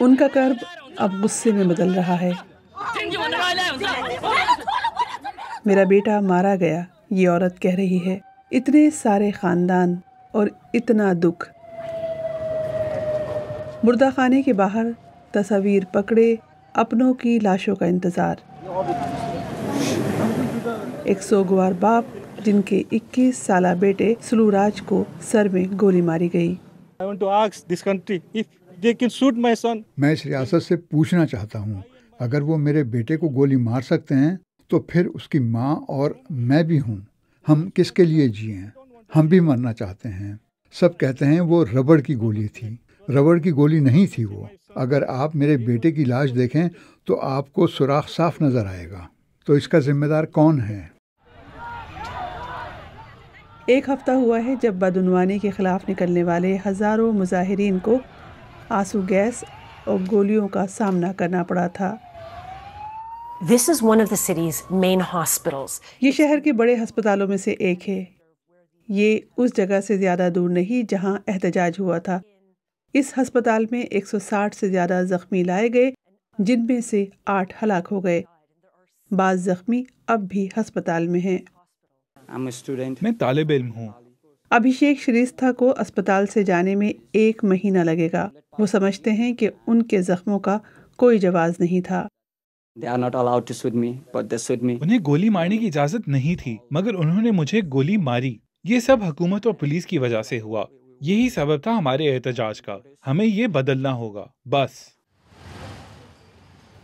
ان کا کرب اب غصے میں بدل رہا ہے۔ میرا بیٹا مارا گیا، یہ عورت کہہ رہی ہے۔ اتنے سارے خاندان اور اتنا دکھ۔ مردہ خانے کے باہر تصاویر پکڑے اپنوں کی لاشوں کا انتظار۔ ایک سوگوار باپ جن کے 21 سالہ بیٹے سلوراج کو سر میں گولی ماری گئی۔ میں اس ریاست سے پوچھنا چاہتا ہوں، اگر وہ میرے بیٹے کو گولی مار سکتے ہیں تو پھر اس کی ماں اور میں بھی ہوں، ہم کس کے لیے جیئیں؟ ہم بھی مرنا چاہتے ہیں۔ سب کہتے ہیں وہ ربڑ کی گولی تھی، ربڑ کی گولی نہیں تھی وہ۔ اگر آپ میرے بیٹے کی لاش دیکھیں تو آپ کو سوراخ صاف نظر آئے گا۔ تو اس کا ذمہ دار کون ہے؟ ایک ہفتہ ہوا ہے جب بدعنوانی کے خلاف نکلنے والے ہزاروں مظاہرین کو آنسو گیس اور گولیوں کا سامنا کرنا پڑا تھا۔ This is one of the city's main hospitals. یہ شہر کے بڑے ہسپتالوں میں سے ایک ہے۔ یہ اس جگہ سے زیادہ دور نہیں جہاں احتجاج ہوا تھا۔ اس ہسپتال میں 160 سے زیادہ زخمی لائے گئے، جن میں سے 8 ہلاک ہو گئے۔ بعض زخمی اب بھی ہسپتال میں ہیں۔ میں طالب علم ہوں۔ ابھیشیک شریستھا کو اسپتال سے جانے میں 1 مہینہ لگے گا۔ وہ سمجھتے ہیں کہ ان کے زخموں کا کوئی جواز نہیں تھا۔ انہیں گولی مارنے کی اجازت نہیں تھی، مگر انہوں نے مجھے گولی ماری۔ یہ سب حکومت اور پولیس کی وجہ سے ہوا۔ یہی سبب تھا ہمارے احتجاج کا۔ ہمیں یہ بدلنا ہوگا، بس۔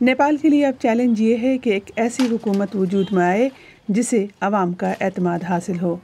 نیپال کے لیے اب چیلنج یہ ہے کہ ایک ایسی حکومت وجود میں آئے جسے عوام کا اعتماد حاصل ہو۔